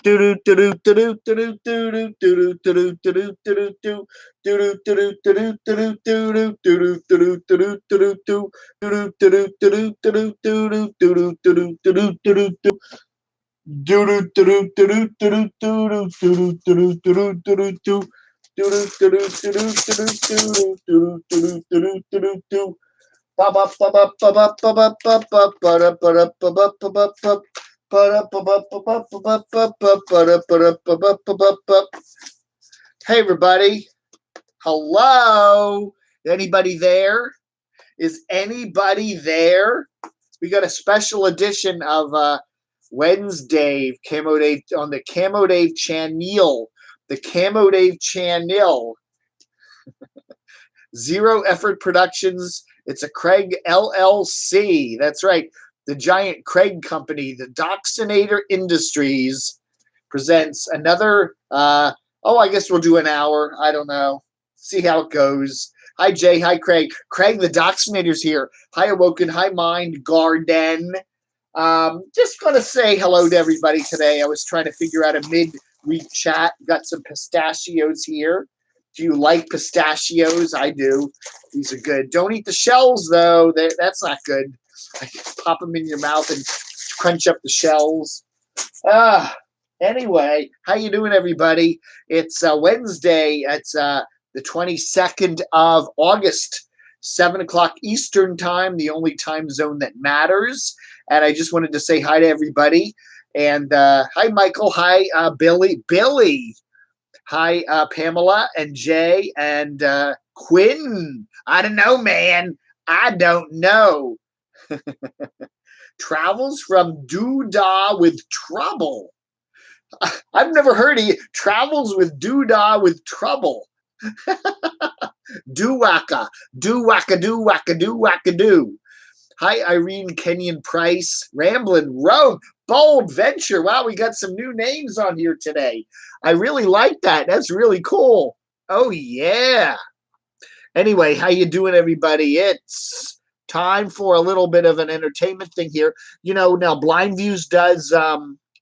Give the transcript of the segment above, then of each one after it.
Hey everybody, hello. Anybody there? Is anybody there? We got a special edition of WEDNESDAVE camodave on the camodave channel. The camodave channel. Zero Effort Productions. It's a Craig LLC. That's right. The giant Craig company, the Doxinator Industries, presents another. I guess we'll do an hour. I don't know. See how it goes. Hi, Jay. Hi, Craig. Craig, the Doxinator's here. Hi, Awoken. Hi, Mind Garden. Just going to say hello to everybody today. I was trying to figure out a mid-week chat. Got some pistachios here. Do you like pistachios? I do. These are good. Don't eat the shells, though. That's not good. Pop them in your mouth and crunch up the shells. Anyway, how you doing, everybody? It's Wednesday. It's the 22nd of August, 7 o'clock Eastern time, the only time zone that matters. And I just wanted to say hi to everybody. And hi, Michael. Hi, Billy. Hi, Pamela and Jay and Quinn. I don't know, man. I don't know. Travels from Doodah with Trouble. I've never heard of travels with Doodah with Trouble. Do-wacka, do-wacka, do-wacka, do-wacka, do. Hi, Irene Kenyon Price. Ramblin' Rome. Bold Venture. Wow, we got some new names on here today. I really like that. That's really cool. Oh, yeah. Anyway, how you doing, everybody? It's time for a little bit of an entertainment thing here. You know, now Blind Views does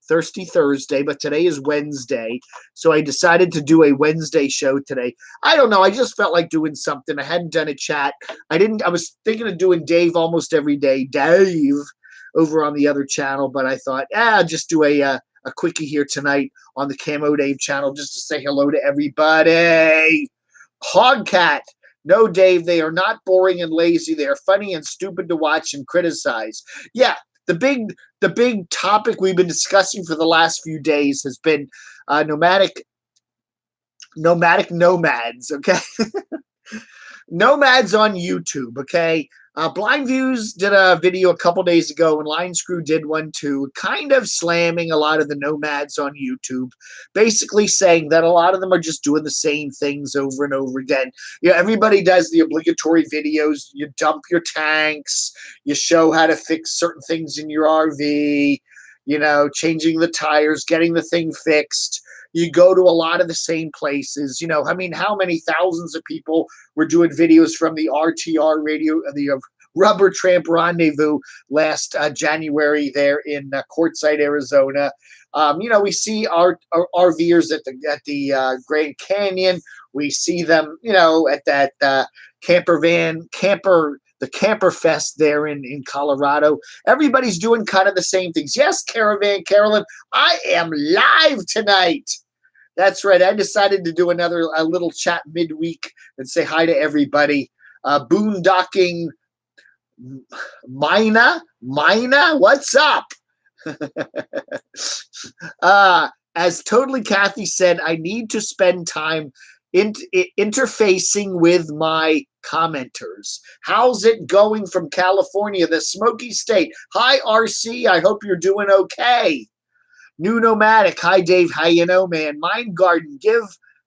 Thirsty Thursday, but today is Wednesday. So I decided to do a Wednesday show today. I don't know. I just felt like doing something. I hadn't done a chat. I was thinking of doing Dave almost every day. Dave over on the other channel, but I thought, just do a quickie here tonight on the Camo Dave channel just to say hello to everybody. Hogcat. No, Dave, they are not boring and lazy. They are funny and stupid to watch and criticize. Yeah, the big topic we've been discussing for the last few days has been nomadic nomads, okay? Nomads on YouTube, okay? Blind Views did a video a couple days ago, and Line Screw did one too, kind of slamming a lot of the nomads on YouTube, basically saying that a lot of them are just doing the same things over and over again. You know, everybody does the obligatory videos. You dump your tanks, you show how to fix certain things in your RV, you know, changing the tires, getting the thing fixed. You go to a lot of the same places. You know, I mean, how many thousands of people were doing videos from the RTR radio, the Rubber Tramp Rendezvous last January there in Quartzsite, Arizona. You know, we see our RVers at the Grand Canyon. We see them, you know, at that the Camper Fest there in Colorado. Everybody's doing kind of the same things. Yes, Caravan Carolyn, I am live tonight. That's right. I decided to do a little chat midweek and say hi to everybody. Boondocking Mina, what's up? As Totally Kathy said, I need to spend time interfacing with my commenters. How's it going from California, the Smoky State? Hi, RC. I hope you're doing okay. New Nomadic. Hi, Dave. How you know, man? Mind Garden. Give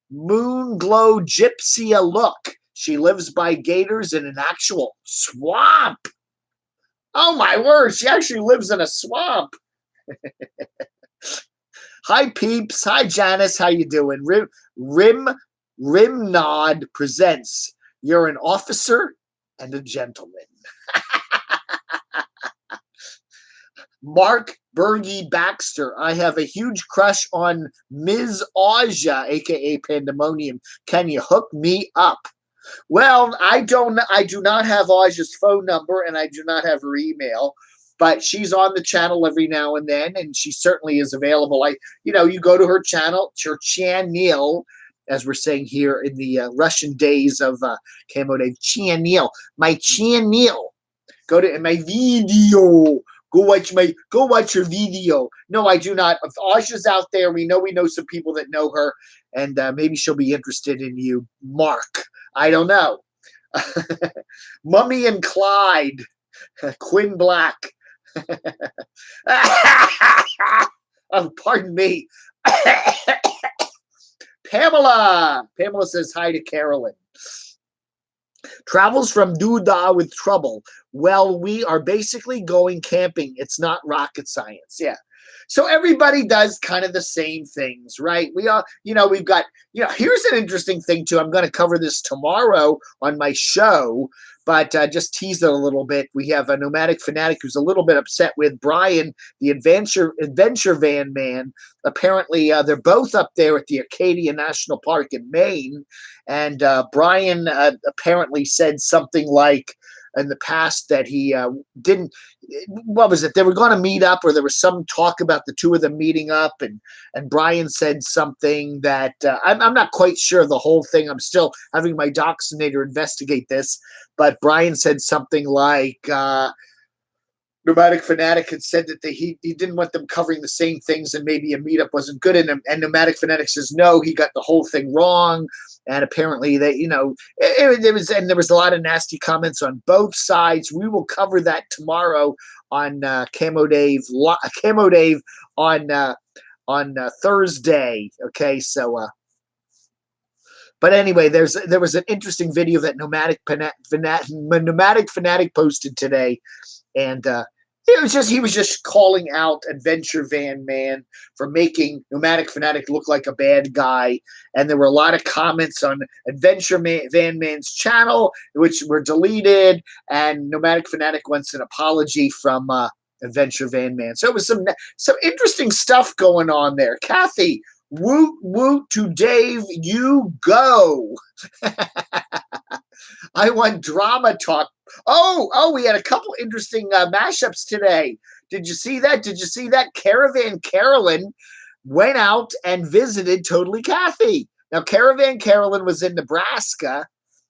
Moon Glow Gypsy a look. She lives by gators in an actual swamp. Oh, my word. She actually lives in a swamp. Hi, peeps. Hi, Janice. How you doing? Rimnod presents You're an Officer and a Gentleman. Mark Bergie Baxter. I have a huge crush on Ms. Aja, aka Pandemonium. Can you hook me up? Well, I do not have Aja's phone number, and I do not have her email, but she's on the channel every now and then, and she certainly is available. You go to her channel, as we're saying here in the Russian days of camodave, channel, my channel. Go to my video. Go watch your video. No, I do not. If Aja's out there, we know some people that know her, and maybe she'll be interested in you, Mark. I don't know. Mummy and Clyde, Quinn Black. Oh, pardon me. Pamela says hi to Carolyn. Travels from Duda with trouble. Well, we are basically going camping. It's not rocket science. Yeah. So everybody does kind of the same things, right? We are, we've got, here's an interesting thing too. I'm going to cover this tomorrow on my show, but just tease it a little bit. We have a Nomadic fanatic who's a little bit upset with Brian, the adventure van man. Apparently, they're both up there at the Acadia National Park in Maine, and Brian apparently said something like in the past that he didn't. What was it? They were going to meet up, or there was some talk about the two of them meeting up, and Brian said something that I'm not quite sure of the whole thing. I'm still having my doxinator investigate this, but Brian said something like Nomadic Fanatic had said that he didn't want them covering the same things, and maybe a meetup wasn't good. And Nomadic Fanatic says no, he got the whole thing wrong. And apparently there was a lot of nasty comments on both sides. We will cover that tomorrow on camodave on Thursday. Okay, so but anyway, there was an interesting video that Nomadic Fanatic posted today, and he was just calling out Adventure Van Man for making Nomadic Fanatic look like a bad guy. And there were a lot of comments on Van Man's channel, which were deleted. And Nomadic Fanatic wants an apology from Adventure Van Man. So it was some interesting stuff going on there. Kathy, woot woot to Dave, you go. I want drama talk. Oh, we had a couple interesting mashups today. Did you see that? Caravan Carolyn went out and visited Totally Kathy. Now, Caravan Carolyn was in Nebraska.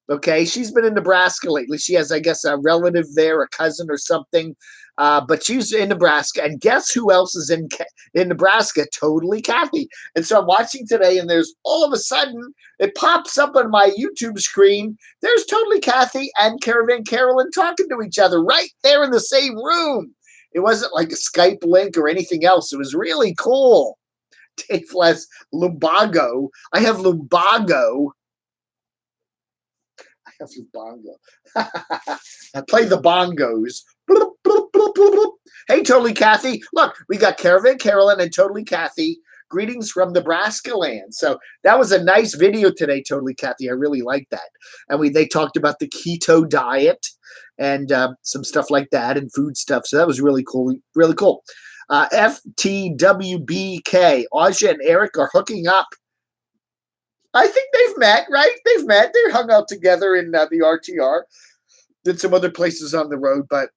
Okay, she's been in Nebraska lately. She has, I guess, a relative there, a cousin or something. But she's in Nebraska. And guess who else is in Nebraska? Totally Kathy. And so I'm watching today, and there's all of a sudden, it pops up on my YouTube screen. There's Totally Kathy and Caravan Carolyn talking to each other right there in the same room. It wasn't like a Skype link or anything else. It was really cool. Dave Les Lumbago. I have Lumbago. I play the bongos. Hey, Totally Kathy. Look, we got Caravan Carolyn and Totally Kathy. Greetings from Nebraska land. So that was a nice video today, Totally Kathy. I really like that. And they talked about the keto diet and some stuff like that and food stuff. So that was really cool. Really cool. FTWBK. Aja and Eric are hooking up. I think they've met, right? They've met. They hung out together in the RTR. Did some other places on the road, but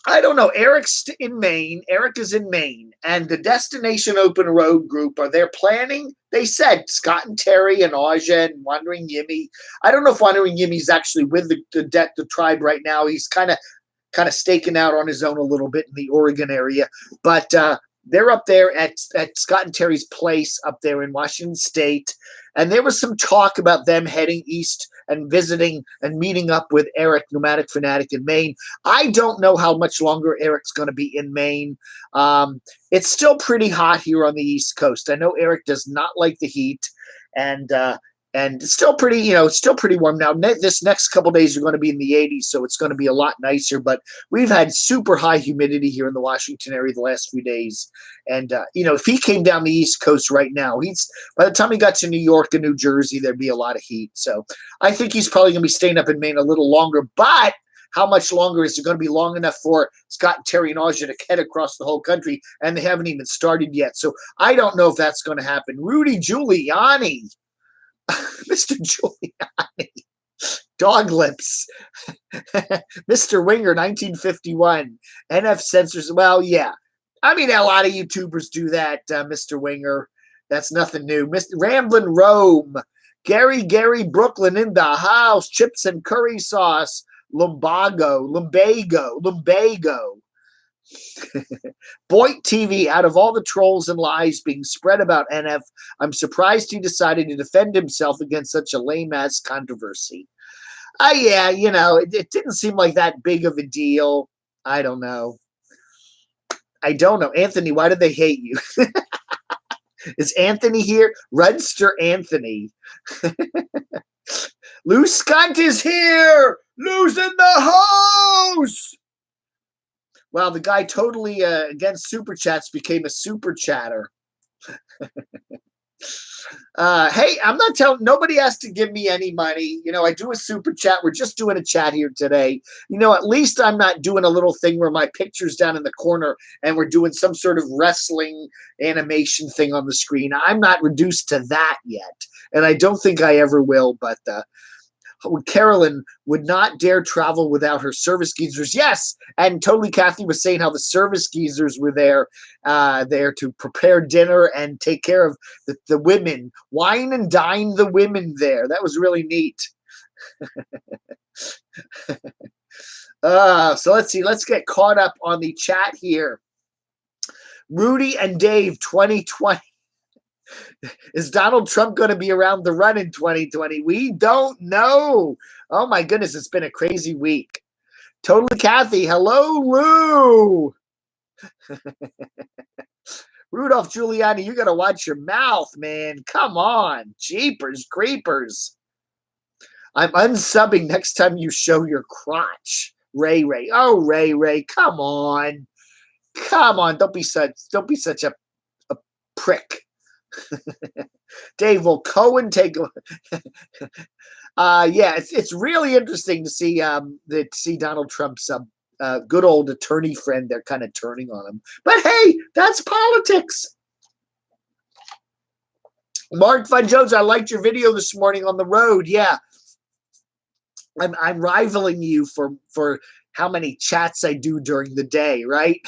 I don't know. Eric's in Maine. Eric is in Maine. And the Destination Open Road group, they're planning, they said, Scott and Terry and Aja and Wandering Yimmy. I don't know if Wandering Yimmy's actually with the tribe right now. He's kind of staking out on his own a little bit in the Oregon area. But they're up there at Scott and Terry's place up there in Washington State. And there was some talk about them heading east and visiting and meeting up with Eric, Nomadic Fanatic in Maine. I don't know how much longer Eric's going to be in Maine. It's still pretty hot here on the East Coast. I know Eric does not like the heat, and it's still pretty, still pretty warm now. This next couple of days are going to be in the 80s, so it's going to be a lot nicer. But we've had super high humidity here in the Washington area the last few days. And, if he came down the East Coast right now, by the time he got to New York and New Jersey, there'd be a lot of heat. So I think he's probably going to be staying up in Maine a little longer. But how much longer is it going to be long enough for Scott and Terry Nausea to head across the whole country, and they haven't even started yet. So I don't know if that's going to happen. Rudy Giuliani, Mr. Giuliani, Dog Lips, Mr. Winger, 1951, NF Censors. Well, yeah. I mean, a lot of YouTubers do that, Mr. Winger. That's nothing new. Mr. Ramblin' Rome, Gary Brooklyn in the house, chips and curry sauce, Lumbago. Boyd TV, out of all the trolls and lies being spread about NF, I'm surprised he decided to defend himself against such a lame-ass controversy. Yeah, you know, it didn't seem like that big of a deal. I don't know. Anthony, why do they hate you? Is Anthony here? Rudster Anthony. Lou Scunt is here. Lou's in the house. Well, the guy totally against super chats became a super chatter. Hey, I'm not telling, nobody has to give me any money. You know, I do a super chat. We're just doing a chat here today. You know, at least I'm not doing a little thing where my picture's down in the corner and we're doing some sort of wrestling animation thing on the screen. I'm not reduced to that yet. And I don't think I ever will, but Carolyn would not dare travel without her service geezers. Yes, and totally Kathy was saying how the service geezers were there to prepare dinner and take care of the women, wine and dine the women there. That was really neat. So let's see. Let's get caught up on the chat here. Rudy and Dave 2020. Is Donald Trump going to be around the run in 2020? We don't know. Oh, my goodness. It's been a crazy week. Totally Kathy. Hello, Lou. Rudolph Giuliani, you got to watch your mouth, man. Come on. Jeepers creepers. I'm unsubbing next time you show your crotch. Ray. Oh, Ray. Come on. Don't be such a prick. Dave, will Cohen take? Yeah, it's really interesting to see Donald Trump's good old attorney friend. They're kind of turning on him, but hey, that's politics. Mark Fun Jones, I liked your video this morning on the road. Yeah, I'm rivaling you for how many chats I do during the day, right?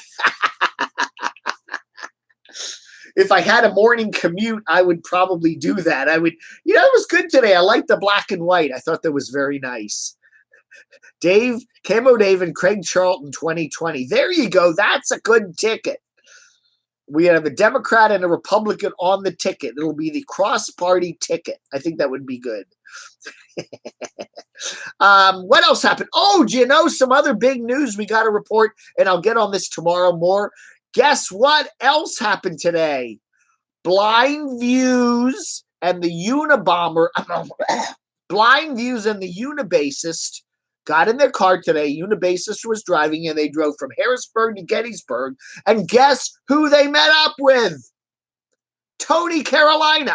If I had a morning commute, I would probably do that. I would, you know, it was good today. I liked the black and white. I thought that was very nice. Dave, Camo Dave, and Craig Charlton 2020. There you go. That's a good ticket. We have a Democrat and a Republican on the ticket. It'll be the cross-party ticket. I think that would be good. What else happened? Oh, do you know some other big news we got to report? And I'll get on this tomorrow more. Guess what else happened today? Blind Views and the Unabomber, Blind Views and the Unibasist got in their car today. Unibasist was driving and they drove from Harrisburg to Gettysburg. And guess who they met up with? Carolina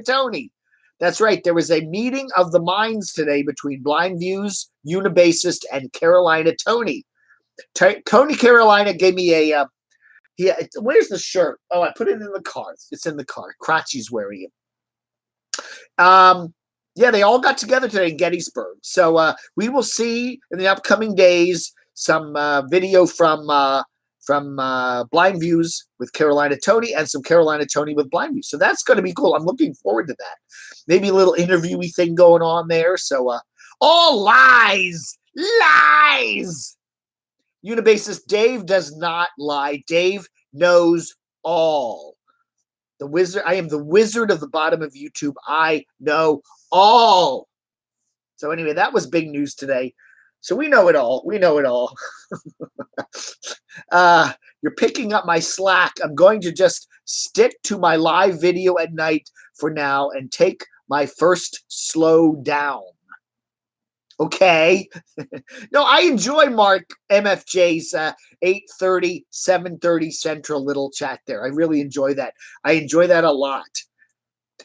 Tony. That's right. There was a meeting of the minds today between Blind Views, Unibasist, and Carolina Tony. Tony Carolina gave me a where's the shirt? Oh, I put it in the car. It's in the car. Kratzy's wearing it. Yeah, they all got together today in Gettysburg. So we will see in the upcoming days some video from Blind Views with Carolina Tony and some Carolina Tony with Blind Views. So that's going to be cool. I'm looking forward to that. Maybe a little interviewee thing going on there. So all lies. Unibasist Dave does not lie. Dave knows all. The wizard. I am the wizard of the bottom of YouTube. I know all. So anyway, that was big news today. So we know it all. You're picking up my slack. I'm going to just stick to my live video at night for now and take my first slow down. Okay. No, I enjoy Mark MFJ's 8:30, 7:30 Central little chat there. I really enjoy that. I enjoy that a lot.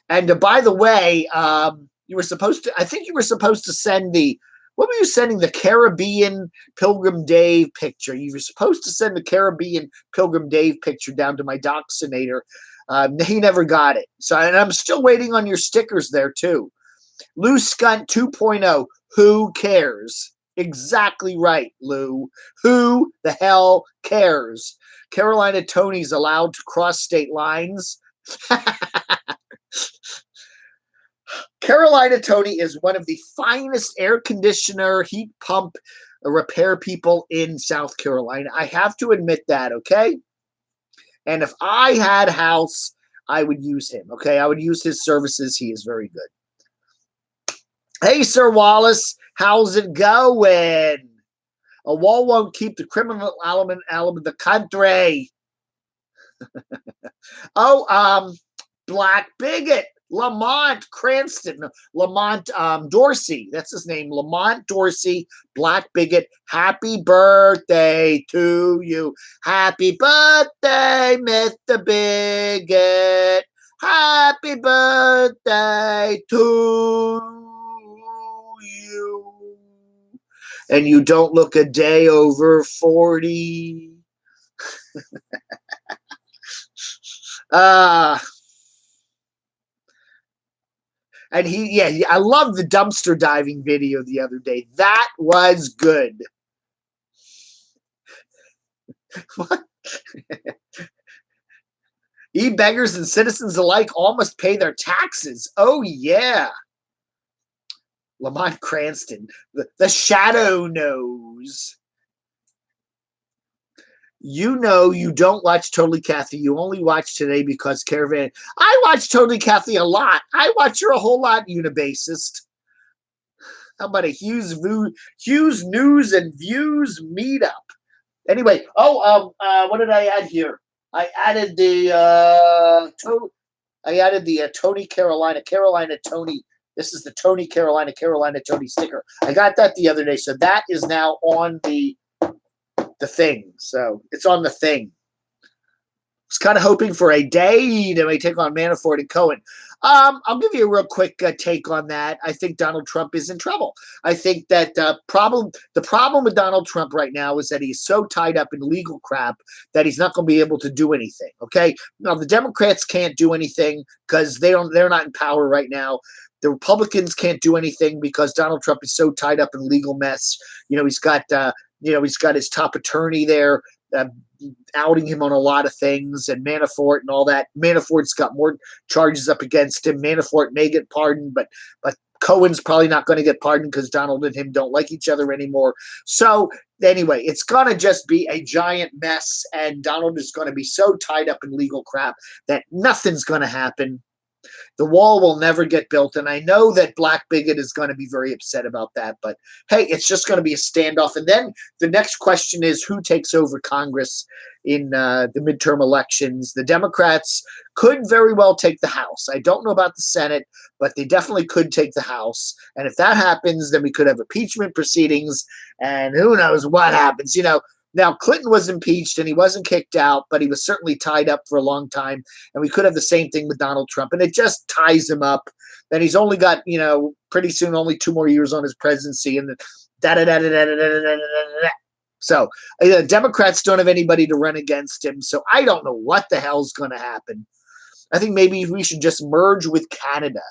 And by the way, I think you were supposed to send the What were you sending? The Caribbean Pilgrim Dave picture. You were supposed to send the Caribbean Pilgrim Dave picture down to my Doxinator. He never got it. So, and I'm still waiting on your stickers there too. Lou Skunt 2.0. Who cares? Exactly right, Lou. Who the hell cares? Carolina Tony's allowed to cross state lines. Carolina Tony is one of the finest air conditioner, heat pump repair people in South Carolina. I have to admit that, okay? And if I had a house, I would use him, okay? I would use his services. He is very good. Hey, Sir Wallace, how's it going? A wall won't keep the criminal element out of the country. Oh, Black Bigot. Lamont Cranston, Lamont Dorsey, that's his name, Lamont Dorsey, Black Bigot. Happy birthday to you. Happy birthday, Mr. Bigot. Happy birthday to you. And you don't look a day over 40. And I love the dumpster diving video the other day. That was good. What? E-beggars and citizens alike all must pay their taxes. Oh, yeah. Lamont Cranston, the shadow knows. You know you don't watch Totally Kathy. You only watch Today because Caravan. I watch Totally Kathy a lot. I watch her a whole lot, Unibasist. How about a Hughes News and Views meetup? Anyway, what did I add here? I added the Tony Carolina Tony. This is the Tony Carolina Tony sticker. I got that the other day, so that is now on the thing. So it's on the thing. I was kind of hoping for a day that may take on Manafort and Cohen. I'll give you a real quick take on that. I think Donald Trump is in trouble. I think that the problem with Donald Trump right now is that he's so tied up in legal crap that he's not going to be able to do anything. Okay. Now the Democrats can't do anything because they're not in power right now. The Republicans can't do anything because Donald Trump is so tied up in legal mess. He's got his top attorney there outing him on a lot of things, and Manafort and all that. Manafort's got more charges up against him. Manafort may get pardoned, but Cohen's probably not going to get pardoned because Donald and him don't like each other anymore. So anyway, it's going to just be a giant mess, and Donald is going to be so tied up in legal crap that nothing's going to happen. The wall will never get built, and I know that Black Bigot is going to be very upset about that, but hey, it's just going to be a standoff. And then the next question is who takes over Congress in the midterm elections. The Democrats could very well take the House. I don't know about the Senate, but they definitely could take the House. And if that happens, then we could have impeachment proceedings, and who knows what happens. Now, Clinton was impeached and he wasn't kicked out, but he was certainly tied up for a long time. And we could have the same thing with Donald Trump. And it just ties him up. And he's only got, pretty soon only 2 more years on his presidency. And so Democrats don't have anybody to run against him. So I don't know what the hell's going to happen. I think maybe we should just merge with Canada.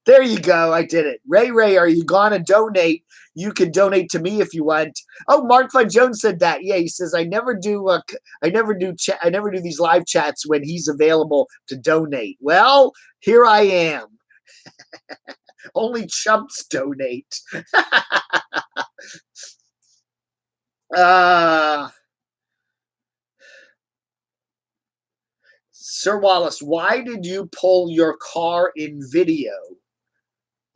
There you go. I did it. Ray, are you gonna donate? You can donate to me if you want. Oh, Mark Von Jones said that. Yeah, he says I never do these live chats when he's available to donate. Well, here I am. Only chumps donate. Sir Wallace, why did you pull your car in video?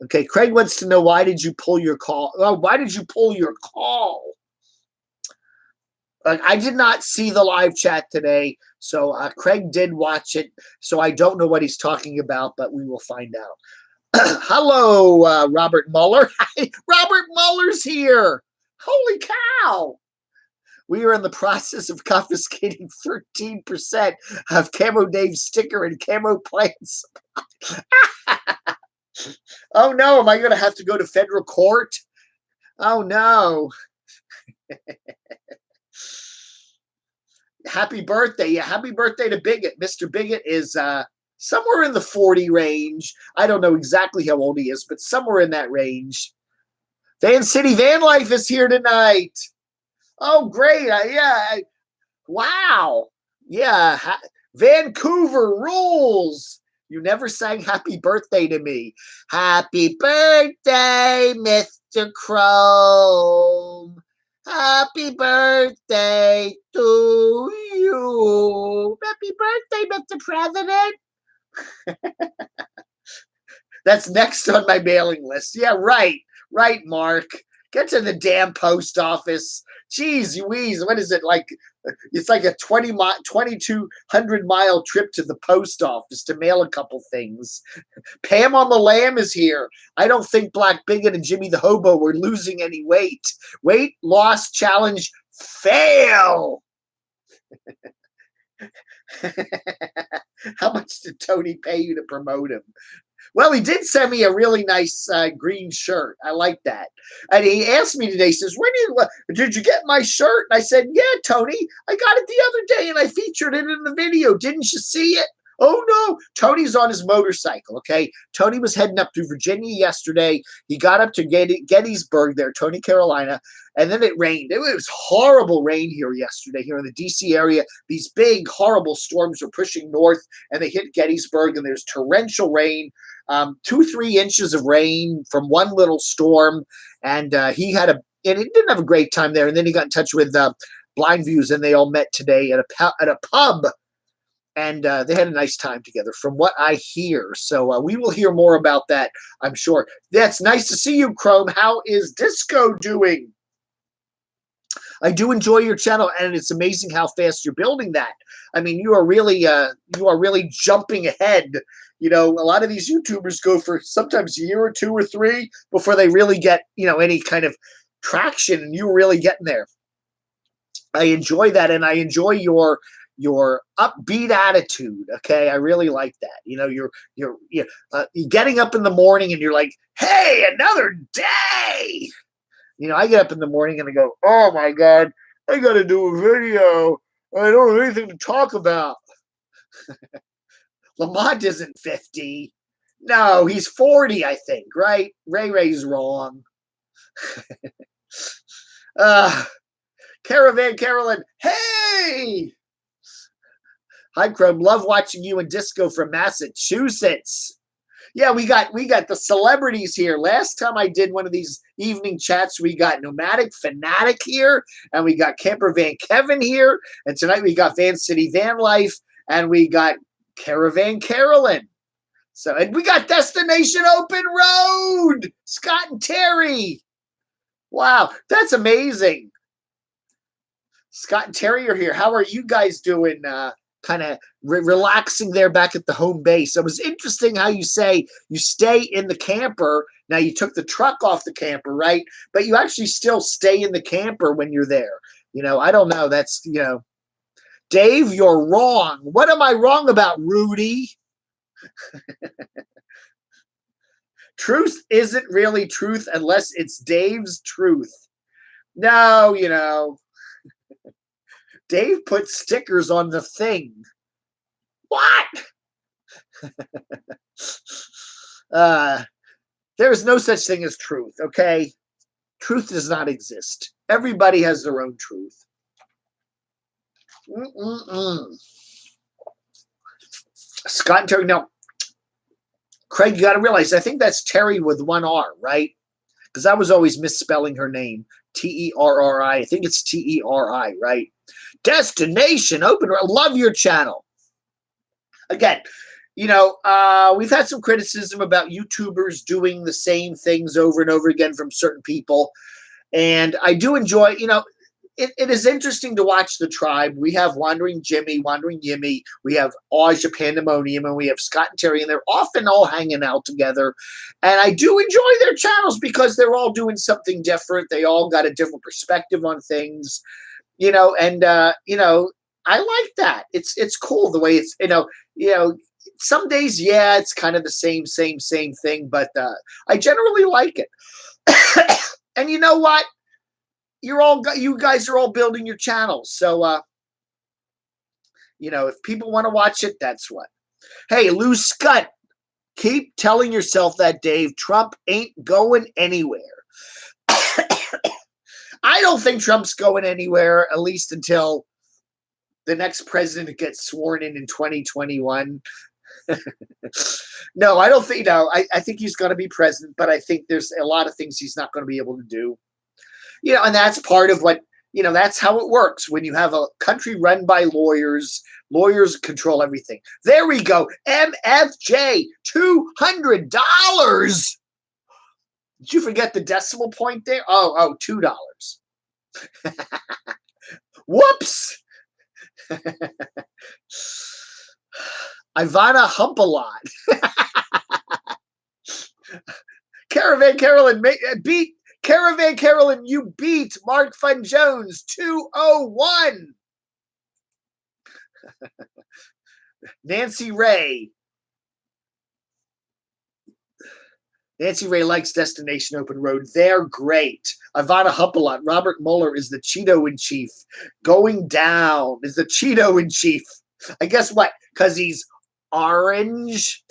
Okay, Craig wants to know why did you pull your call? Oh, why did you pull your call? I did not see the live chat today, so Craig did watch it, so I don't know what he's talking about, but we will find out. Hello, Robert Mueller. Robert Mueller's here. Holy cow. We are in the process of confiscating 13% of Camo Dave's sticker and Camo plants. Oh no, am I going to have to go to federal court? Oh no. Happy birthday. Yeah, happy birthday to Bigot. Mr. Bigot is somewhere in the 40 range. I don't know exactly how old he is, but somewhere in that range. Van City Van Life is here tonight. Oh, great. Wow. Yeah. Vancouver rules. You never sang happy birthday to me. Happy birthday, Mr. Chrome. Happy birthday to you. Happy birthday, Mr. President. That's next on my mailing list. Yeah, right. Right, Mark. Get to the damn post office. Jeez Louise, what is it like? It's like a 2,200-mile trip to the post office to mail a couple things. Pam on the Lamb is here. I don't think Black Bigot and Jimmy the Hobo were losing any weight. Weight loss challenge fail. How much did Tony pay you to promote him? Well, he did send me a really nice green shirt. I like that. And he asked me today, he says, did you get my shirt? And I said, yeah, Tony, I got it the other day and I featured it in the video. Didn't you see it? Oh, no. Tony's on his motorcycle, okay? Tony was heading up to Virginia yesterday. He got up to Gettysburg there, Tony, Carolina, and then it rained. It was horrible rain here yesterday, here in the D.C. area. These big, horrible storms were pushing north, and they hit Gettysburg, and there's torrential rain. 2-3 inches of rain from one little storm, and he didn't have a great time there. And then he got in touch with Blind Views, and they all met today at a pub, and they had a nice time together, from what I hear. So we will hear more about that, I'm sure. That's nice to see you, Chrome. How is Disco doing? I do enjoy your channel, and it's amazing how fast you're building that. I mean, you are really jumping ahead. You know, a lot of these YouTubers go for sometimes a year or 2 or 3 before they really get, any kind of traction, and you're really getting there. I enjoy that, and I enjoy your upbeat attitude. Okay, I really like that. You're getting up in the morning and you're like, hey, another day. I get up in the morning and I go, oh my God, I got to do a video. I don't have anything to talk about. Lamont isn't 50. No, he's 40, I think, right? Ray's wrong. Caravan Carolyn, hey! Hi, Chrome. Love watching you and Disco from Massachusetts. Yeah, we got the celebrities here. Last time I did one of these evening chats, we got Nomadic Fanatic here, and we got Camper Van Kevin here, and tonight we got Van City Van Life, and we got Caravan Carolyn. So, and we got Destination Open Road, Scott and Terry. Wow, that's amazing. Scott and Terry are here. How are you guys doing? Kind of relaxing there back at the home base. It was interesting how you say you stay in the camper. Now, you took the truck off the camper, right? But you actually still stay in the camper when you're there. I don't know. That's, Dave, you're wrong. What am I wrong about, Rudy? Truth isn't really truth unless it's Dave's truth. No, Dave put stickers on the thing. What? There is no such thing as truth, okay? Truth does not exist. Everybody has their own truth. Scott and Terry, no. Craig, you got to realize, I think that's Terry with 1 R, right? Because I was always misspelling her name. Terri. I think it's Teri, right? Destination Open. Love your channel. Again, we've had some criticism about YouTubers doing the same things over and over again from certain people. And I do enjoy, it is interesting to watch the tribe. We have Wandering Jimmy, Wandering Yimmy. We have Aja Pandemonium, and we have Scott and Terry, and they're often all hanging out together. And I do enjoy their channels because they're all doing something different. They all got a different perspective on things, and I like that. It's cool the way it's, some days, yeah, it's kind of the same thing, but I generally like it. And you know what? You guys are all building your channels. So, if people want to watch it, that's what. Hey, Lou Scott, keep telling yourself that, Dave. Trump ain't going anywhere. I don't think Trump's going anywhere, at least until the next president gets sworn in 2021. No, I don't think, I think he's going to be president, but I think there's a lot of things he's not going to be able to do. And that's part of what, that's how it works. When you have a country run by lawyers, lawyers control everything. There we go. MFJ, $200. Did you forget the decimal point there? Oh, $2. Whoops. Ivana Hump-a-lot. Caravan Carolyn beat Caravan Carolyn. You beat Mark Fun Jones 201. Nancy Ray. Nancy Ray likes Destination Open Road. They're great. Ivana Hump-a-lot. Robert Mueller is the Cheeto in chief. Going down is the Cheeto in chief. I guess what? Because he's orange.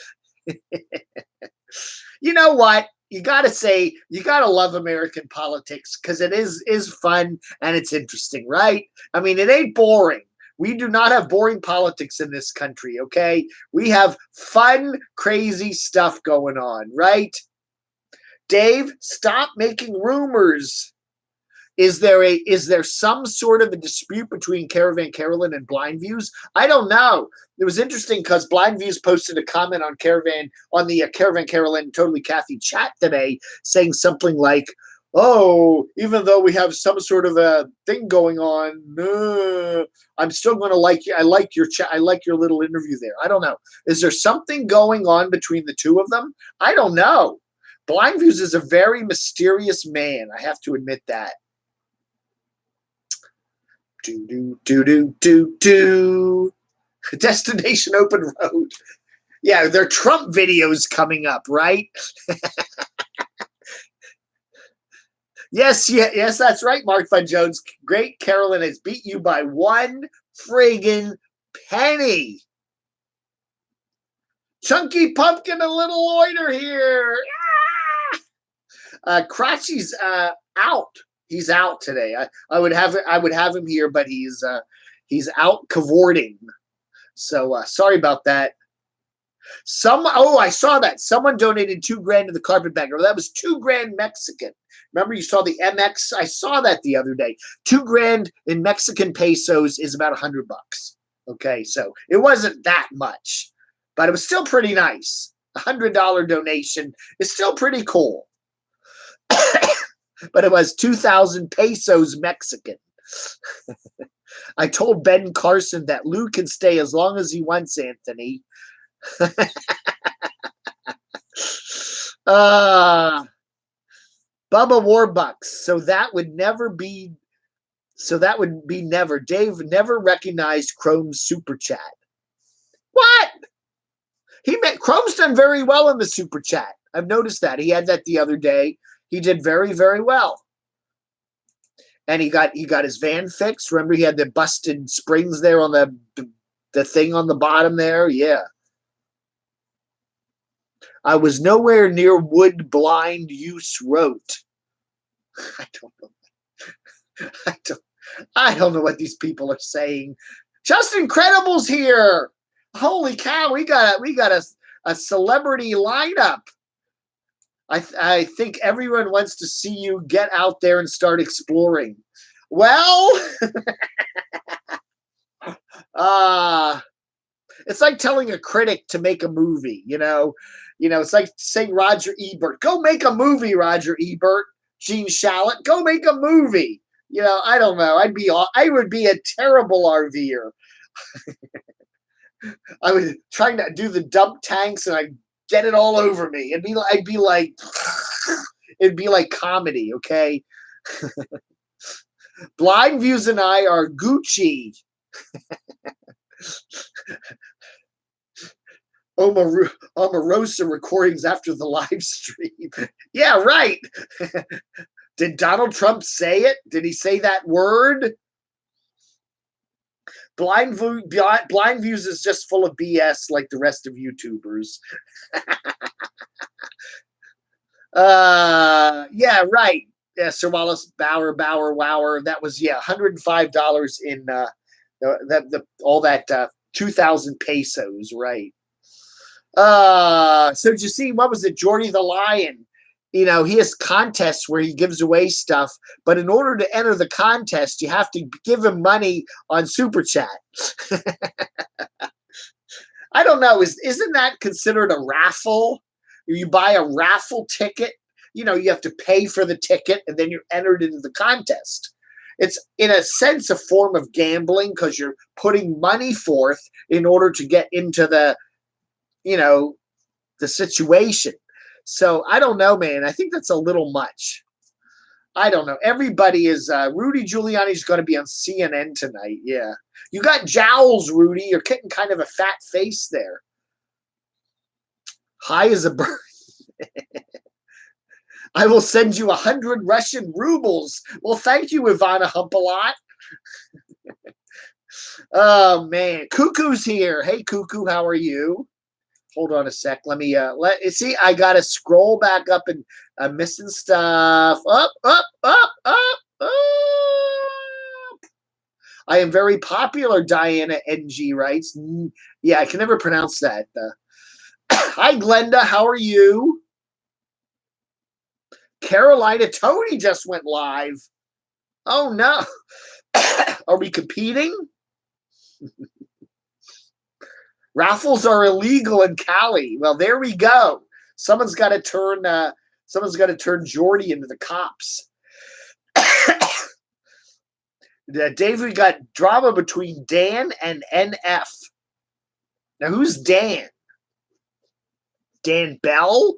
You know what? You got to love American politics because it is fun and it's interesting, right? I mean, it ain't boring. We do not have boring politics in this country, okay? We have fun, crazy stuff going on, right? Dave, stop making rumors. Is there some sort of a dispute between Caravan Carolyn and Blind Views? I don't know. It was interesting because Blind Views posted a comment on the Caravan Carolyn Totally Kathy chat today, saying something like, "Oh, even though we have some sort of a thing going on, I'm still going to like you. I like your chat. I like your little interview there." I don't know. Is there something going on between the two of them? I don't know. Blind Views is a very mysterious man. I have to admit that. Do. Destination Open Road. Yeah, there are Trump videos coming up, right? Yes, that's right, Mark Fun Jones. Great Carolyn has beat you by one friggin' penny. Chunky Pumpkin, a little loiter here. Cratchy's out. He's out today. I would have him here, but he's out cavorting. So sorry about that. I saw that someone donated $2,000 to the carpetbagger. That was $2,000 Mexican. Remember, you saw the MX? I saw that the other day. $2,000 in Mexican pesos is about $100. Okay, so it wasn't that much, but it was still pretty nice. $100 donation is still pretty cool. But it was 2,000 pesos Mexican. I told Ben Carson that Lou can stay as long as he wants, Anthony. Bubba Warbucks. So that would be never. Dave never recognized Chrome's super chat. What? Chrome's done very well in the super chat. I've noticed that. He had that the other day. He did very, very well. And he got his van fixed. Remember, he had the busted springs there on the thing on the bottom there. Yeah. I was nowhere near Wood Blind Use wrote. I don't know what these people are saying. Just Incredible's here. Holy cow, we got a celebrity lineup. I think everyone wants to see you get out there and start exploring. Well, it's like telling a critic to make a movie, it's like saying Roger Ebert, go make a movie, Roger Ebert. Gene Shalit, go make a movie. I don't know. I would be a terrible RVer. I was trying to do the dump tanks and I'd get it all over me. It'd be like comedy, okay? Blind Views and I are Gucci. Omarosa recordings after the live stream. Yeah, right. Did Donald Trump say it? Did he say that word? Blind Views is just full of BS like the rest of YouTubers. Yeah, right. Yeah, Sir Wallace Bower, Wower. That was, yeah, $105 in all that 2,000 pesos, right? So did you see, what was it, Jordy the Lion? He has contests where he gives away stuff, but in order to enter the contest, you have to give him money on Super Chat. I don't know. Isn't that considered a raffle? You buy a raffle ticket, you have to pay for the ticket, and then you're entered into the contest. It's, in a sense, a form of gambling because you're putting money forth in order to get into the situation. So I don't know, man. I think that's a little much. I don't know. Everybody is Rudy Giuliani's going to be on CNN tonight. Yeah. You got jowls, Rudy. You're getting kind of a fat face there. High as a bird. I will send you 100 Russian rubles. Well, thank you, Ivana Humpalot. Oh, man. Cuckoo's here. Hey, Cuckoo, how are you? Hold on a sec. Let me see. I gotta scroll back up, and I'm missing stuff. Up. I am very popular, Diana NG writes. Yeah, I can never pronounce that. Hi, Glenda. How are you? Carolina Tony just went live. Oh no. Are we competing? Raffles are illegal in Cali. Well, there we go. Someone's got to turn Jordy into the cops. Dave, we got drama between Dan and NF. Now, who's Dan? Dan Bell?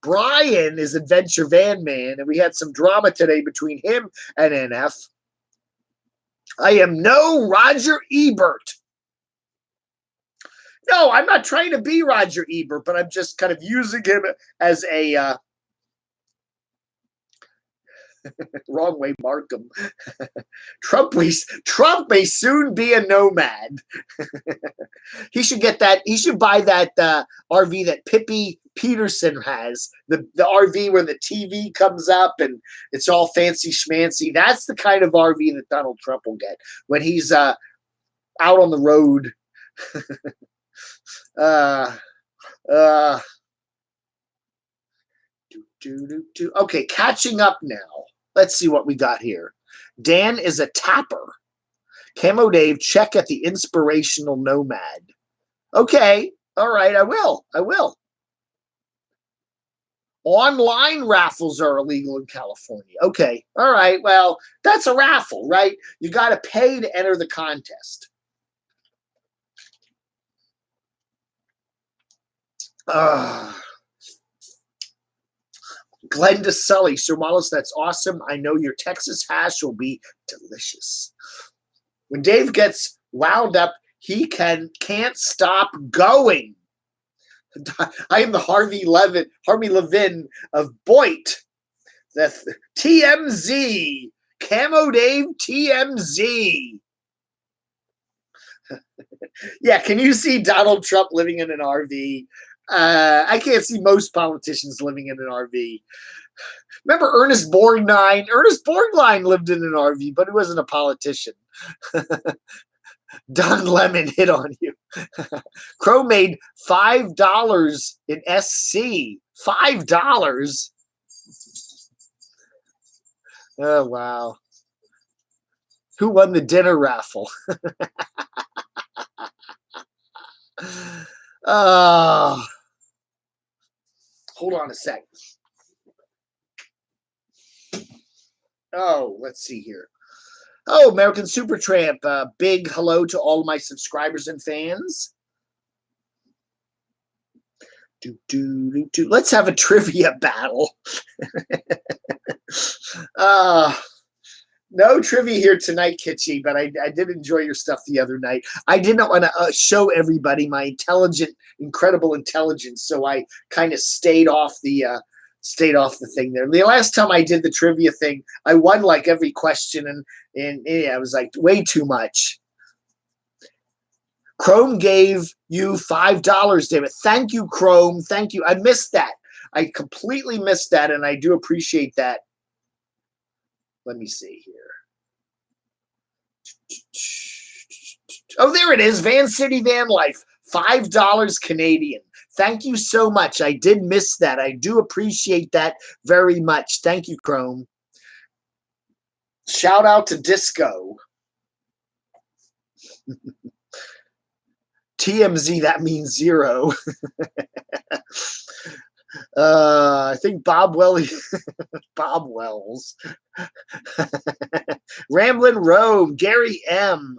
Brian is Adventure Van Man, and we had some drama today between him and NF. I am no Roger Ebert. No, I'm not trying to be Roger Ebert, but I'm just kind of using him as a wrong way, Markham. Trump may soon be a nomad. He should get that. He should buy that RV that Pippi Peterson has. The RV where the TV comes up and it's all fancy schmancy. That's the kind of RV that Donald Trump will get when he's out on the road. Okay, catching up now. Let's see what we got here. Dan is a tapper. Camo Dave, check at the Inspirational Nomad. Okay, all right, I will. Online raffles are illegal in California. Okay, all right, well, that's a raffle, right? You got to pay to enter the contest. Glenda Sully, Sir Wallace, that's awesome. I know your Texas hash will be delicious. When Dave gets wound up, he can't stop going. I am the Harvey Levin of Boyd. The TMZ. Camo Dave TMZ. Yeah, can you see Donald Trump living in an RV? I can't see most politicians living in an RV. Remember Ernest Borgnine? Ernest Borgnine lived in an RV, but he wasn't a politician. Don Lemon hit on you. Crow made $5 in SC. $5? Oh, wow. Who won the dinner raffle? Hold on a sec. Oh, let's see here. Oh, American Supertramp. Big hello to all my subscribers and fans. Let's have a trivia battle. No trivia here tonight, Kitschy, but I did enjoy your stuff the other night. I didn't want to show everybody my incredible intelligence, so I kind of stayed off the thing there. The last time I did the trivia thing, I won like every question, and yeah, it was like way too much. Chrome gave you $5, David. Thank you, Chrome. Thank you. I missed that. I completely missed that, and I do appreciate that. Let me see here. Oh, there it is. Van City Van Life. $5 Canadian. Thank you so much. I did miss that. I do appreciate that very much. Thank you, Chrome. Shout out to Disco. TMZ, that means zero. I think Bob Wells. Ramblin' Rome, Gary M.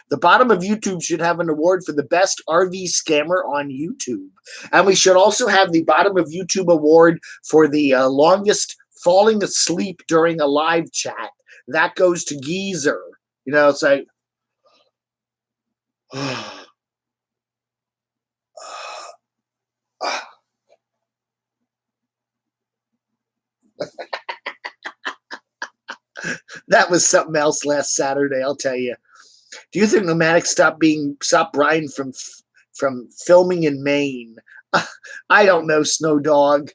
The bottom of YouTube should have an award for the best RV scammer on YouTube. And we should also have the bottom of YouTube award for the longest falling asleep during a live chat. That goes to Geezer. You know, it's like, that was something else last Saturday, I'll tell you. Do you think Nomadic stopped Brian from filming in Maine? I don't know, Snow Dog.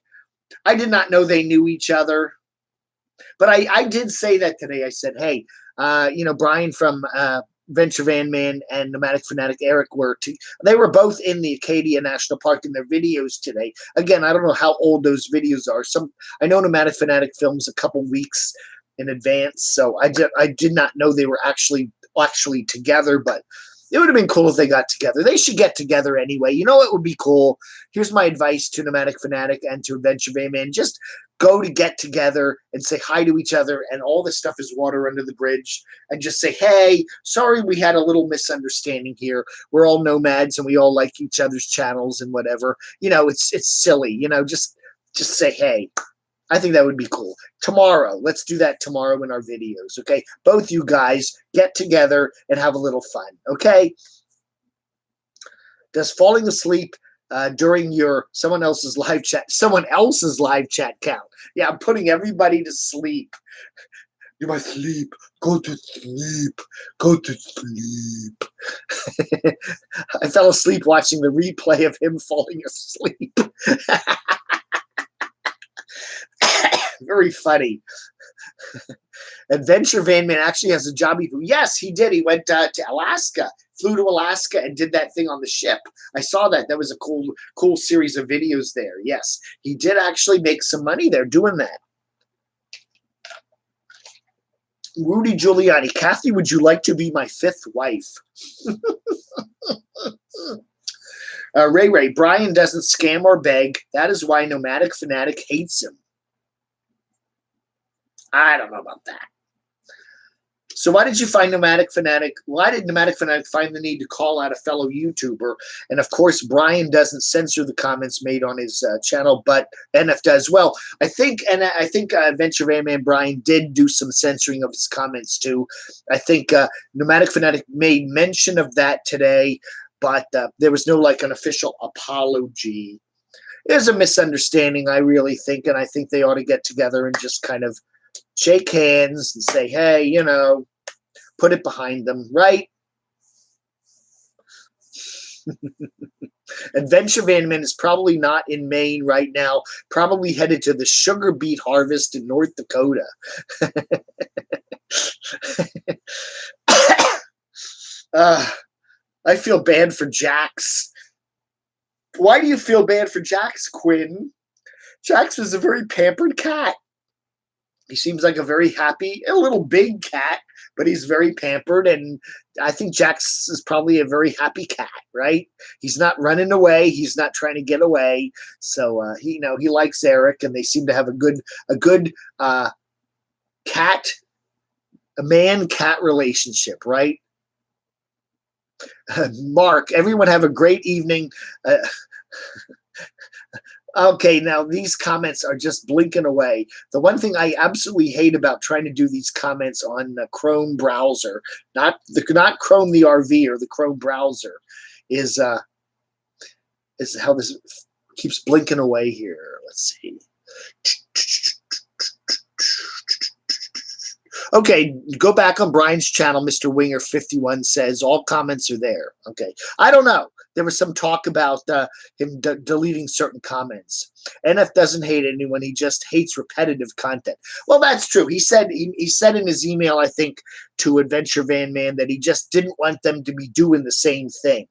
I did not know they knew each other. But I did say that today. I said, hey, you know, Brian from Venture Van Man and Nomadic Fanatic Eric they were both in the Acadia National Park in their videos today. Again, I don't know how old those videos are. I know Nomadic Fanatic films a couple weeks in advance, so I did not know they were actually together, but it would have been cool if they got together. They should get together anyway. You know what would be cool? Here's my advice to Nomadic Fanatic and to Adventure Bay Man. Just go to get together and say hi to each other, and all this stuff is water under the bridge, and just say, hey, sorry we had a little misunderstanding here. We're all nomads and we all like each other's channels and whatever. You know, it's silly. You know, just say, hey. I think that would be cool. Tomorrow, let's do that tomorrow in our videos, okay? Both you guys get together and have a little fun, okay? Does falling asleep during someone else's live chat count? Yeah, I'm putting everybody to sleep. You must sleep. Go to sleep. Go to sleep. I fell asleep watching the replay of him falling asleep. Very funny. Adventure Van Man actually has a job. Yes, he did. He went to Alaska, flew to Alaska and did that thing on the ship. I saw that. That was a cool series of videos there. Yes, he did actually make some money there doing that. Rudy Giuliani, Kathy, would you like to be my fifth wife? Ray, Brian doesn't scam or beg. That is why Nomadic Fanatic hates him. I don't know about that. So why did you find Nomadic Fanatic? Why did Nomadic Fanatic find the need to call out a fellow YouTuber? And of course, Brian doesn't censor the comments made on his channel, but NF does. Well, I think Adventure Van Man Brian did do some censoring of his comments too. I think Nomadic Fanatic made mention of that today, but there was no like an official apology. It was a misunderstanding, I really think, and I think they ought to get together and just kind of shake hands and say, hey, you know, put it behind them, right? Adventure Van Man is probably not in Maine right now, probably headed to the sugar beet harvest in North Dakota. I feel bad for Jax. Why do you feel bad for Jax, Quinn? Jax was a very pampered cat. He seems like a very happy, a little big cat, but he's very pampered, and I think Jax is probably a very happy cat, right? He's not running away. He's not trying to get away. So he likes Eric, and they seem to have a good man-cat relationship, right? Mark, everyone have a great evening. Okay, now these comments are just blinking away. The one thing I absolutely hate about trying to do these comments on the Chrome browser, not Chrome the RV or the Chrome browser, is how this keeps blinking away here. Let's see. Okay, go back on Brian's channel. Mr. Winger 51 says all comments are there. Okay, I don't know. There was some talk about him deleting certain comments. NF doesn't hate anyone. He just hates repetitive content. Well, that's true. He said in his email, I think, to Adventure Van Man that he just didn't want them to be doing the same thing.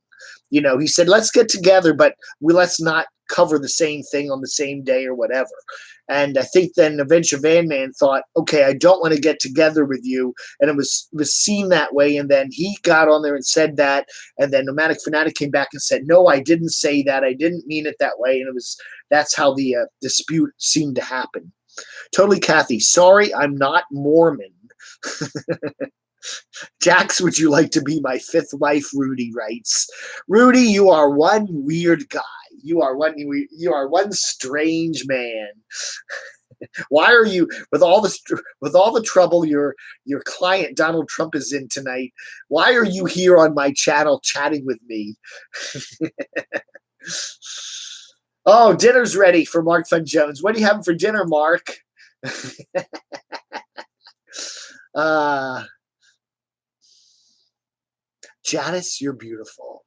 You know, he said, let's get together, but let's not cover the same thing on the same day or whatever. And I think then Adventure Van Man thought, okay, I don't want to get together with you. And it was seen that way. And then he got on there and said that. And then Nomadic Fanatic came back and said, no, I didn't say that. I didn't mean it that way. And that's how the dispute seemed to happen. Totally Kathy, sorry, I'm not Mormon. Jax, would you like to be my fifth wife? Rudy writes. Rudy, you are one weird guy. You are one strange man. Why are you, with all the trouble your client Donald Trump is in tonight? Why are you here on my channel chatting with me? Oh, dinner's ready for Mark Fun Jones. What are you having for dinner, Mark? Janice, you're beautiful.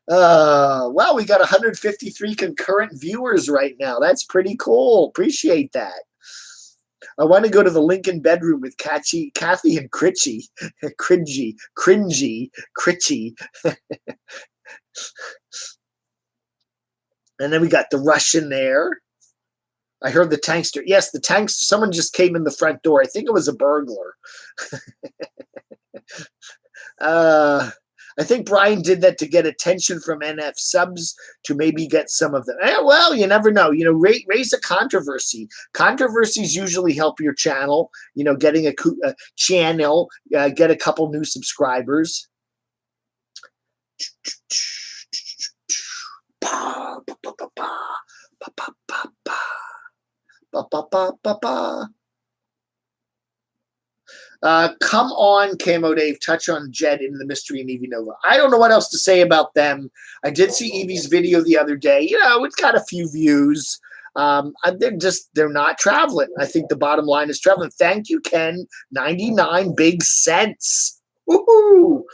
Well, we got 153 concurrent viewers right now. That's pretty cool. Appreciate that. I want to go to the Lincoln bedroom with Kathy and Critchy. Cringy. And then we got the Russian there. I heard the tankster. Yes, the tanks. Someone just came in the front door. I think it was a burglar. I think Brian did that to get attention from NF subs to maybe get some of them. Well, you never know. You know, raise a controversy. Controversies usually help your channel. You know, getting a channel, get a couple new subscribers. Come on, Camo Dave, touch on Jed in the Mystery and Evie Nova. I don't know what else to say about them. I did see Evie's video the other day. You know, it's got a few views. They're not traveling. I think the bottom line is traveling. Thank you, Ken. 99 big cents. Woohoo!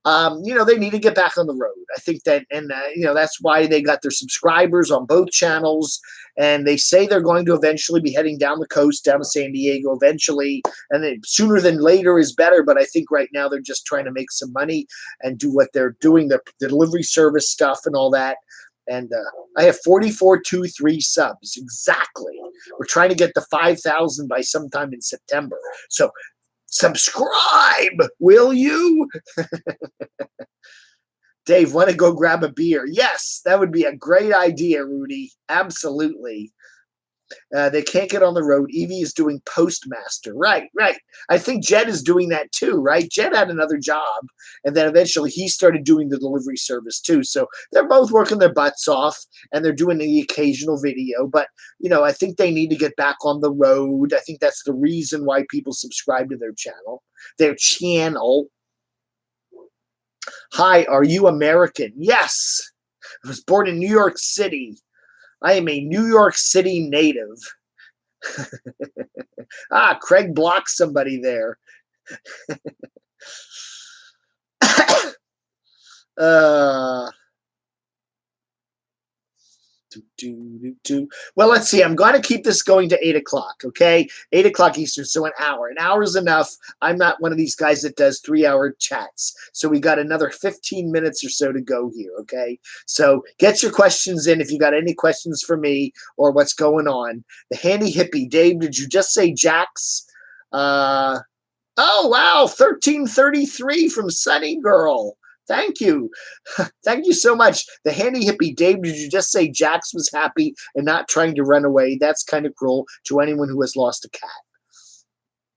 You know, they need to get back on the road. I think that, and you know, that's why they got their subscribers on both channels. And they say they're going to eventually be heading down the coast, down to San Diego eventually. And sooner than later is better. But I think right now they're just trying to make some money and do what they're doing, the delivery service stuff and all that. And I have 4423 subs. Exactly. We're trying to get to 5,000 by sometime in September. So subscribe, will you? Dave, want to go grab a beer? Yes, that would be a great idea, Rudy. Absolutely. They can't get on the road. Evie is doing Postmaster. Right. I think Jed is doing that too, right? Jed had another job, and then eventually he started doing the delivery service too. So they're both working their butts off, and they're doing the occasional video. But, you know, I think they need to get back on the road. I think that's the reason why people subscribe to their channel. Hi, are you American? Yes. I was born in New York City. I am a New York City native. Craig blocked somebody there. Well, let's see. I'm going to keep this going to 8 o'clock, okay? 8 o'clock Eastern, so an hour. An hour is enough. I'm not one of these guys that does 3-hour chats. So we got another 15 minutes or so to go here, okay? So get your questions in if you got any questions for me or what's going on. The Handy Hippie. Dave, did you just say Jax? Oh, wow. 1333 from Sunny Girl. Thank you. Thank you so much. The Handy Hippie. Dave, did you just say Jax was happy and not trying to run away? That's kind of cruel to anyone who has lost a cat.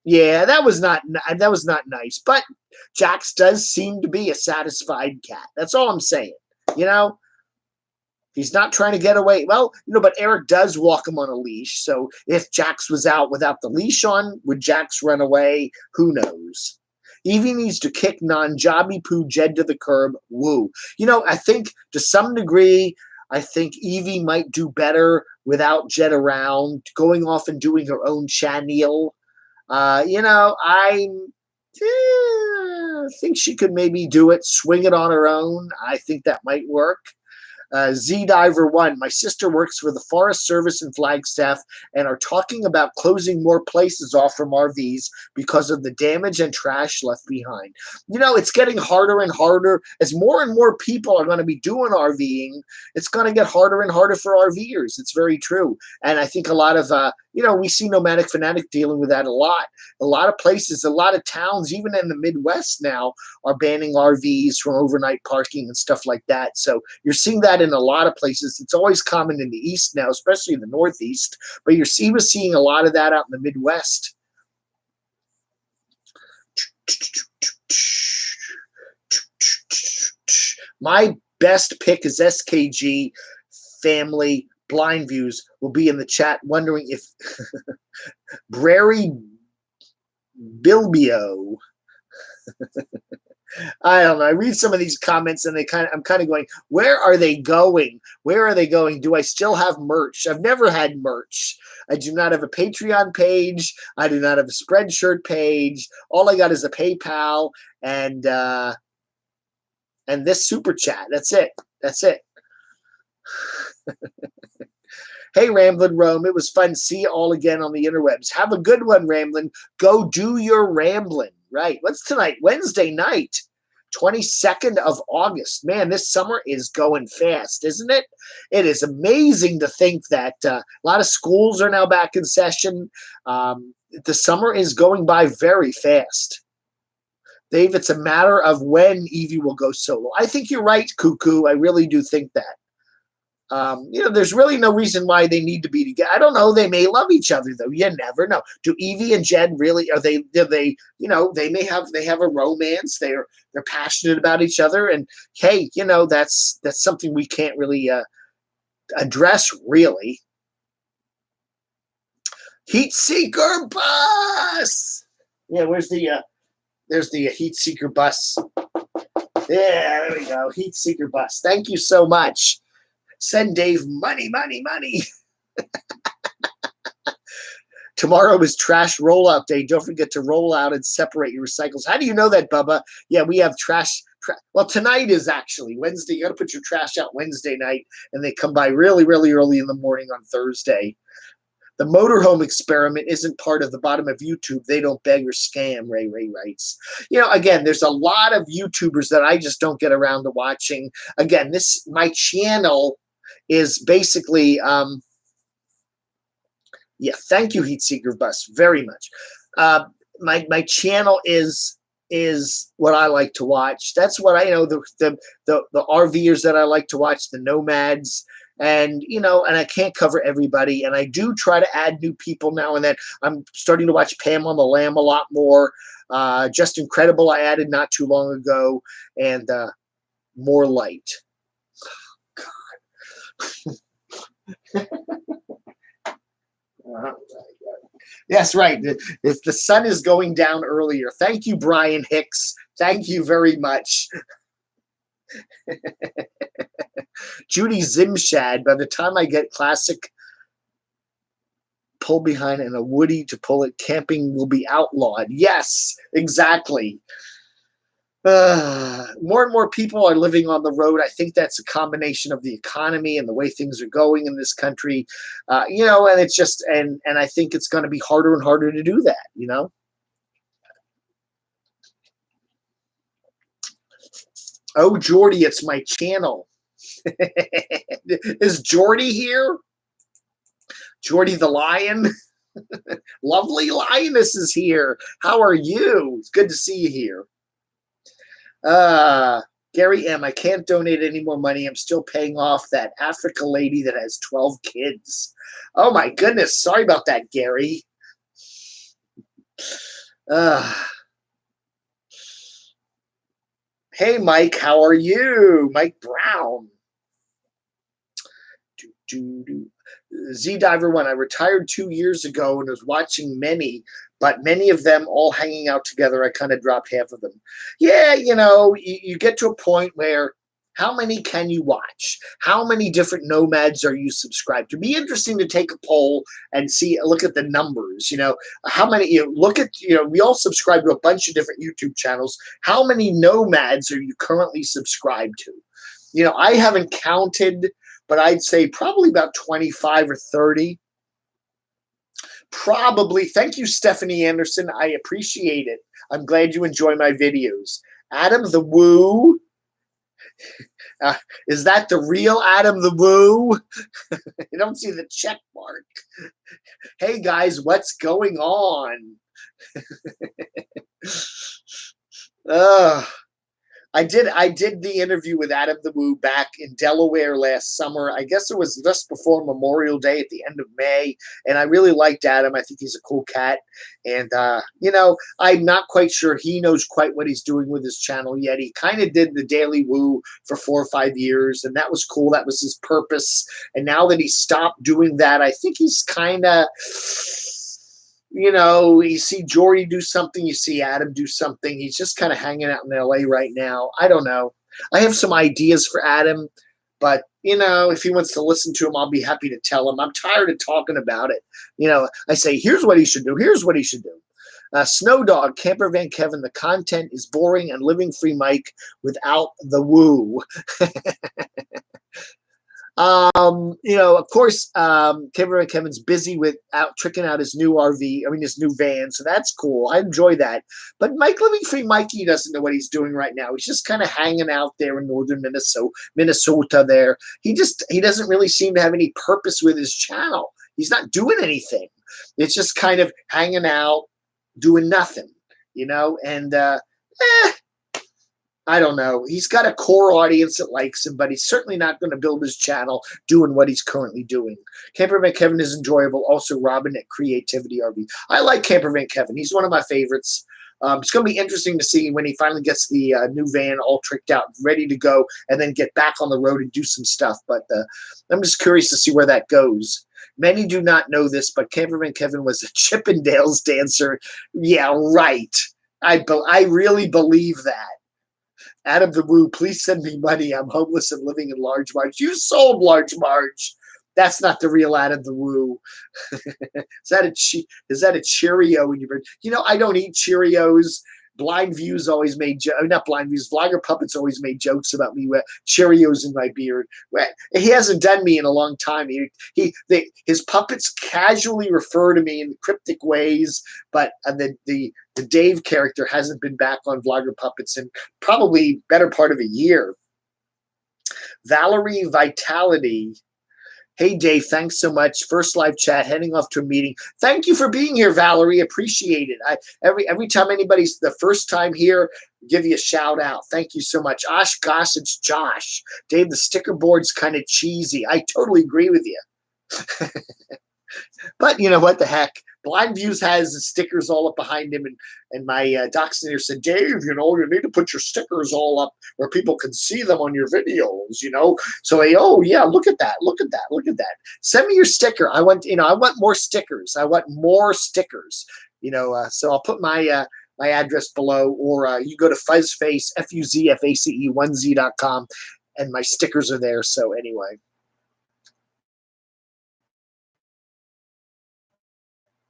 Yeah, that was not nice. But Jax does seem to be a satisfied cat. That's all I'm saying. You know, He's not trying to get away. Well, but Eric does walk him on a leash. So if Jax was out without the leash on, would Jax run away? Who knows? Evie needs to kick non-jobby poo Jed to the curb. Woo. I think to some degree, I think Evie might do better without Jed around, going off and doing her own channel. I think she could maybe do it, swing it on her own. I think that might work. Z-Diver1, my sister works for the Forest Service in Flagstaff and are talking about closing more places off from RVs because of the damage and trash left behind. It's getting harder and harder. As more and more people are going to be doing RVing, it's going to get harder and harder for RVers. It's very true. And I think a lot of, we see Nomadic Fanatic dealing with that a lot. A lot of places, a lot of towns, even in the Midwest now, are banning RVs from overnight parking and stuff like that. So you're seeing that in a lot of places. It's always common in the East now, especially in the Northeast, but you're even seeing a lot of that out in the Midwest. My best pick is SKG Family. Blind Views will be in the chat wondering if Brary Bilbio. I don't know. I read some of these comments and I'm kind of going, where are they going? Where are they going? Do I still have merch? I've never had merch. I do not have a Patreon page. I do not have a Spreadshirt page. All I got is a PayPal and this super chat. That's it. That's it. Hey, Ramblin' Rome. It was fun to see you all again on the interwebs. Have a good one, Ramblin'. Go do your ramblin'. Right. What's tonight? Wednesday night, 22nd of August. Man, this summer is going fast, isn't it? It is amazing to think that a lot of schools are now back in session. The summer is going by very fast. Dave, it's a matter of when Evie will go solo. I think you're right, Cuckoo. I really do think that. There's really no reason why they need to be together. I don't know. They may love each other though. You never know. Do Evie and Jed really? Are they? Do they? They have a romance. They're passionate about each other. And hey, that's something we can't really address really. Heat Seeker bus. Yeah, there's the Heat Seeker bus. Yeah, there we go. Heat Seeker bus. Thank you so much. Send Dave money, money, money. Tomorrow is trash rollout day. Don't forget to roll out and separate your recycles. How do you know that, Bubba? Yeah, we have trash. Well, tonight is actually Wednesday. You got to put your trash out Wednesday night, and they come by really, really early in the morning on Thursday. The motorhome experiment isn't part of the bottom of YouTube. They don't beg or scam, Ray writes. Again, there's a lot of YouTubers that I just don't get around to watching. Again, my channel is basically, thank you, Heat Seeker Bus, very much. My channel is what I like to watch. That's what I know, the RVers that I like to watch, the Nomads, and I can't cover everybody, and I do try to add new people now and then. I'm starting to watch Pam on the Lamb a lot more. Just Incredible I added not too long ago, and More Light. Yes, right. The sun is going down earlier. Thank you, Brian Hicks. Thank you very much. Judy Zimshad, by the time I get classic pull behind and a Woody to pull it, camping will be outlawed. Yes, exactly. More and more people are living on the road. I think that's a combination of the economy and the way things are going in this country, and it's just, and I think it's going to be harder and harder to do that, Oh, Jordy, it's my channel. Is Jordy here? Jordy the Lion? Lovely Lioness is here. How are you? It's good to see you here. Gary M., I can't donate any more money. I'm still paying off that Africa lady that has 12 kids. Oh, my goodness. Sorry about that, Gary. Hey, Mike. How are you? Mike Brown. Z Diver 1. I retired 2 years ago and was watching many, but many of them all hanging out together. I kind of dropped half of them. Yeah, you get to a point where how many can you watch? How many different nomads are you subscribed to? Be interesting to take a poll and look at the numbers. How many? Look at we all subscribe to a bunch of different YouTube channels. How many nomads are you currently subscribed to? I haven't counted, but I'd say probably about 25 or 30. Probably. Thank you, Stephanie Anderson. I appreciate it. I'm glad you enjoy my videos. Adam the Woo. Is that the real Adam the Woo? You don't see the check mark. Hey guys, what's going on? I did the interview with Adam the Woo back in Delaware last summer. I guess it was just before Memorial Day at the end of May, and I really liked Adam. I think he's a cool cat, and I'm not quite sure he knows quite what he's doing with his channel yet. He kind of did the Daily Woo for 4 or 5 years, and that was cool. That was his purpose, and now that he stopped doing that, I think he's kind of... you see Jordy do something, you see Adam do something. He's just kind of hanging out in LA right now. I don't know. I have some ideas for Adam, but, if he wants to listen to him, I'll be happy to tell him. I'm tired of talking about it. I say, here's what he should do. Here's what he should do. Snow Dog, Camper Van Kevin, the content is boring and living free Mike without the woo. Of course, Kevin's busy with tricking out his new his new van. So that's cool. I enjoy that. But Mike Living Free Mikey doesn't know what he's doing right now. He's just kind of hanging out there in northern Minnesota there. He doesn't really seem to have any purpose with his channel. He's not doing anything. It's just kind of hanging out, doing nothing, and, I don't know. He's got a core audience that likes him, but he's certainly not going to build his channel doing what he's currently doing. Camper Van Kevin is enjoyable. Also, Robin at Creativity RV. I like Camper Van Kevin. He's one of my favorites. It's going to be interesting to see when he finally gets the new van all tricked out, ready to go, and then get back on the road and do some stuff. But I'm just curious to see where that goes. Many do not know this, but Camper Van Kevin was a Chippendales dancer. Yeah, right. I really believe that. Adam the Woo, please send me money. I'm homeless and living in Large Marge. You sold Large Marge. That's not the real Adam the Woo. Is that a Cheerio in your? I don't eat Cheerios. Blind Views always made not Blind Views. Vlogger Puppets always made jokes about me with Cheerios in my beard. He hasn't done me in a long time. His puppets casually refer to me in cryptic ways, but the Dave character hasn't been back on Vlogger Puppets in probably better part of a year. Valerie Vitality. Hey, Dave, thanks so much. First live chat, heading off to a meeting. Thank you for being here, Valerie. Appreciate it. Every time anybody's the first time here, give you a shout out. Thank you so much. Gosh, it's Josh. Dave, the sticker board's kind of cheesy. I totally agree with you. But you know what the heck? Blind Views has the stickers all up behind him, and my Doxinator said, Dave, you need to put your stickers all up where people can see them on your videos, So oh yeah, look at that. Send me your sticker. I want more stickers. I want more stickers. So I'll put my address below, or you go to fuzzface, FUZFACE1Z.com, and my stickers are there. So anyway.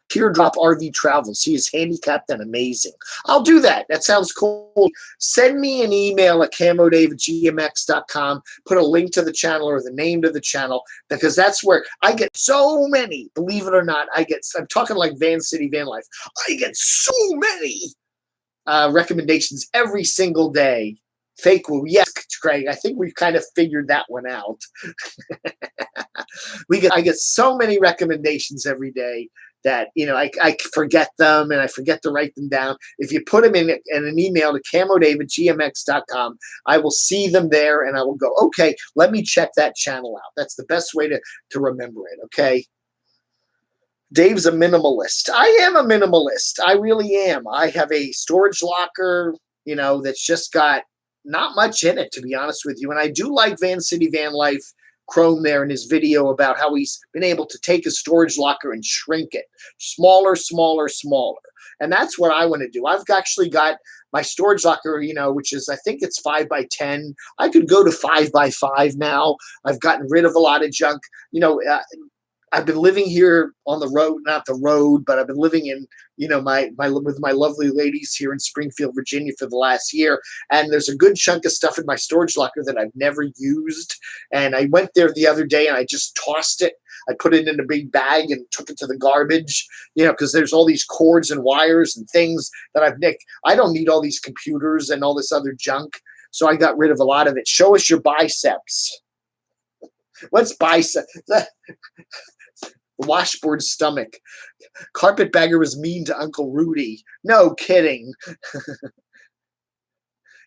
Teardrop RV Travels. He is handicapped and amazing. I'll do that. That sounds cool. Send me an email at camodave@gmx.com. Put a link to the channel or the name to the channel, because that's where I get so many, believe it or not, I'm talking like Van City Van Life. I get so many recommendations every single day. Fake woo. Yes, Craig. I think we've kind of figured that one out. I get so many recommendations every day that I forget them, and I forget to write them down. If you put them in an email to camodave@gmx.com, I will see them there, and I will go, okay, let me check that channel out. That's the best way to remember it, okay? Dave's a minimalist. I am a minimalist. I really am. I have a storage locker, that's just got not much in it, to be honest with you. And I do like Van City Van Life, Chrome there in his video about how he's been able to take his storage locker and shrink it. Smaller, smaller, smaller. And that's what I want to do. I've actually got my storage locker, which is, I think it's 5x10. I could go to 5x5 now. I've gotten rid of a lot of junk. I've been living here on the road, not the road, but I've been living in, with my lovely ladies here in Springfield, Virginia for the last year. And there's a good chunk of stuff in my storage locker that I've never used. And I went there the other day and I just tossed it. I put it in a big bag and took it to the garbage, because there's all these cords and wires and things that I've nicked. I don't need all these computers and all this other junk. So I got rid of a lot of it. Show us your biceps. What's bicep? The washboard stomach. Carpetbagger was mean to Uncle Rudy. No kidding.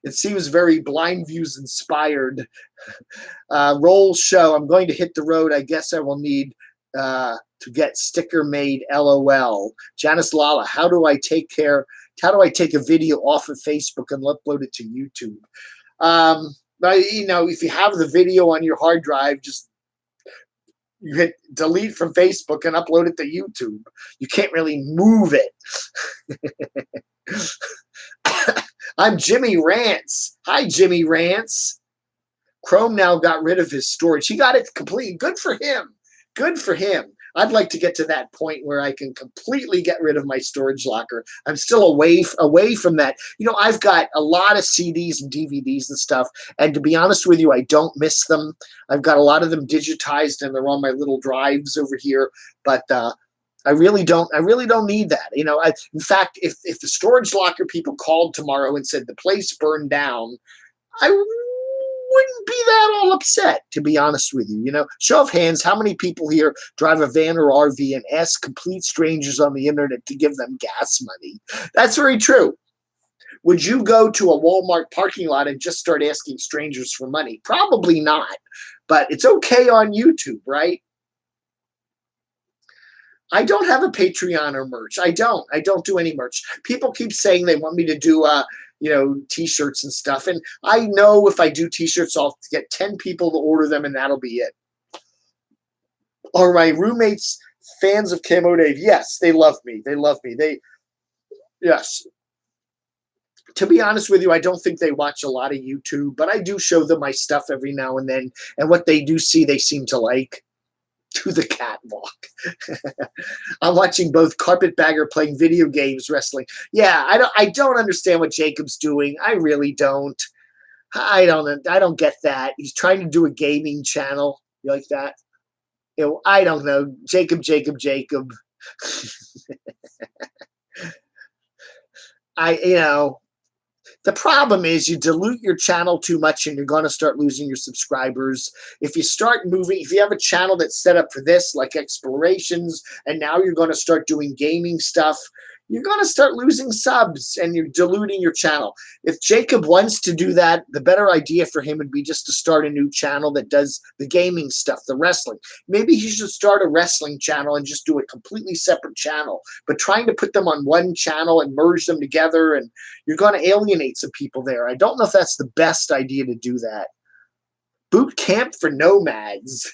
It seems very Blind Views inspired. Roll show. I'm going to hit the road. I guess I will need to get sticker made. LOL. Janice Lala. How do I take a video off of Facebook and upload it to YouTube? If you have the video on your hard drive, just you hit delete from Facebook and upload it to YouTube. You can't really move it. I'm Jimmy Rants. Hi, Jimmy Rants. Chrome now got rid of his storage. He got it completely. Good for him. Good for him. I'd like to get to that point where I can completely get rid of my storage locker. I'm still away from that. I've got a lot of CDs and DVDs and stuff, and to be honest with you, I don't miss them. I've got a lot of them digitized, and they're on my little drives over here, but I really don't need that. In fact, if the storage locker people called tomorrow and said the place burned down, I wouldn't be that all upset, to be honest with you. Show of hands, how many people here drive a van or RV and ask complete strangers on the internet to give them gas money? That's very true. Would you go to a Walmart parking lot and just start asking strangers for money? Probably not, but it's okay on YouTube, right? I don't have a Patreon or merch. I don't do any merch. People keep saying they want me to do t-shirts and stuff. And I know if I do t-shirts, I'll get 10 people to order them and that'll be it. Are my roommates fans of camodave? Yes, they love me. Yes. To be honest with you, I don't think they watch a lot of YouTube, but I do show them my stuff every now and then. And what they do see, they seem to like. To the catwalk. I'm watching both Carpetbagger playing video games, wrestling. Yeah, I don't understand what Jacob's doing. I really don't. I don't get that. He's trying to do a gaming channel. You like that? I don't know. Jacob. The problem is you dilute your channel too much and you're going to start losing your subscribers. If you have a channel that's set up for this, like explorations, and now you're going to start doing gaming stuff, you're going to start losing subs and you're diluting your channel. If Jacob wants to do that, the better idea for him would be just to start a new channel that does the gaming stuff, the wrestling. Maybe he should start a wrestling channel and just do a completely separate channel. But trying to put them on one channel and merge them together, and you're going to alienate some people there. I don't know if that's the best idea to do that. Boot camp for nomads.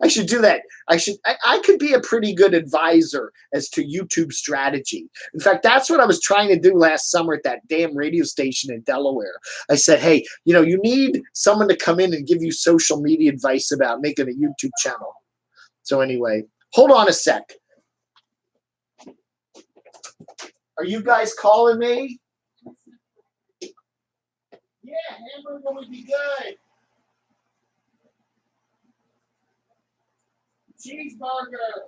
I should do that. I could be a pretty good advisor as to YouTube strategy. In fact, that's what I was trying to do last summer at that damn radio station in Delaware. I said, hey, you need someone to come in and give you social media advice about making a YouTube channel. So anyway, hold on a sec. Are you guys calling me? Yeah, hamburger would be good. Cheeseburger.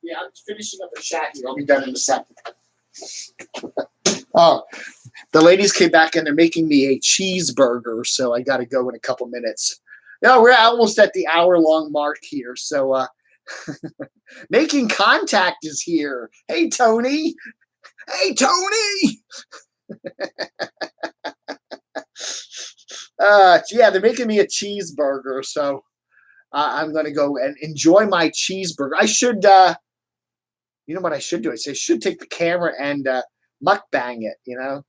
Yeah, I'm finishing up a chat here. I'll be done in a second. Oh, the ladies came back and they're making me a cheeseburger, so I got to go in a couple minutes. No, we're almost at the hour-long mark here, so making contact is here. Hey, Tony. Hey, Tony. Yeah, they're making me a cheeseburger, so I'm going to go and enjoy my cheeseburger. I should, you know what I should do? I should take the camera and mukbang it, you know?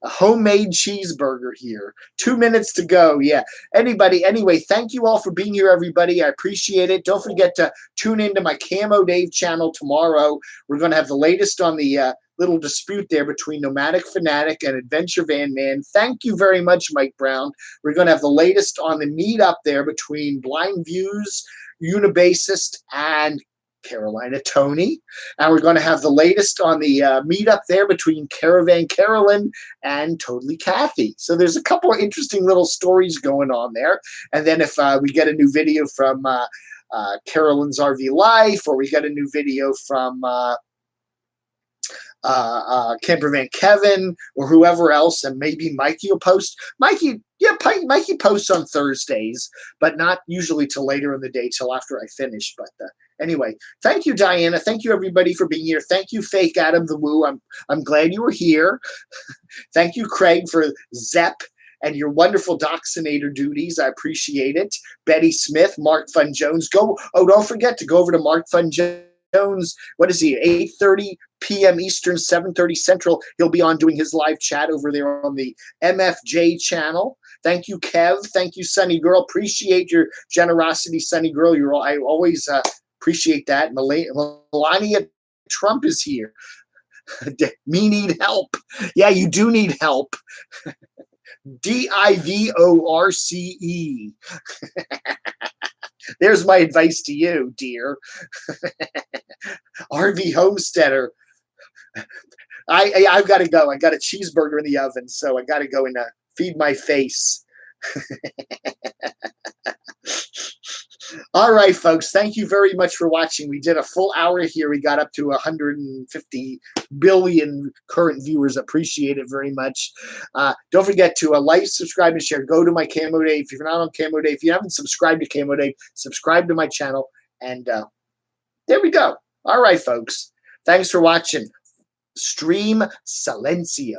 A homemade cheeseburger here. 2 minutes to go. Yeah. Anyway, thank you all for being here, everybody. I appreciate it. Don't forget to tune into my Camo Dave channel tomorrow. We're going to have the latest on the little dispute there between Nomadic Fanatic and Adventure Van Man. Thank you very much, Mike Brown. We're going to have the latest on the meetup there between Blind Views, Unibassist, and Carolina Tony. And we're going to have the latest on the meetup there between Caravan Carolyn and Totally Kathy. So there's a couple of interesting little stories going on there. And then if we get a new video from Carolyn's RV Life, or we get a new video from Campervan Kevin, or whoever else, and maybe Mikey will post. Mikey posts on Thursdays, but not usually till later in the day, till after I finish. But anyway, thank you, Diana. Thank you, everybody, for being here. Thank you, Fake Adam the Woo. I'm glad you were here. Thank you, Craig, for Zep and your wonderful Doxinator duties. I appreciate it. Betty Smith, Mark Fun Jones. Don't forget to go over to Mark Fun Jones. What is he? 8:30 p.m. Eastern, 7:30 Central. He'll be on doing his live chat over there on the MFJ channel. Thank you, Kev. Thank you, Sunny Girl. Appreciate your generosity, Sunny Girl. I always appreciate that. Melania Trump is here. Me need help. Yeah, you do need help. DIVORCE. There's my advice to you, dear. RV Homesteader. I've got to go. I got a cheeseburger in the oven, so I got to go and feed my face. All right, folks. Thank you very much for watching. We did a full hour here. We got up to 150 billion current viewers. Appreciate it very much. Don't forget to like, subscribe, and share. Go to my Camo Dave. If you're not on Camo Dave, if you haven't subscribed to Camo Dave, subscribe to my channel. And there we go. All right, folks. Thanks for watching. Stream Silencio.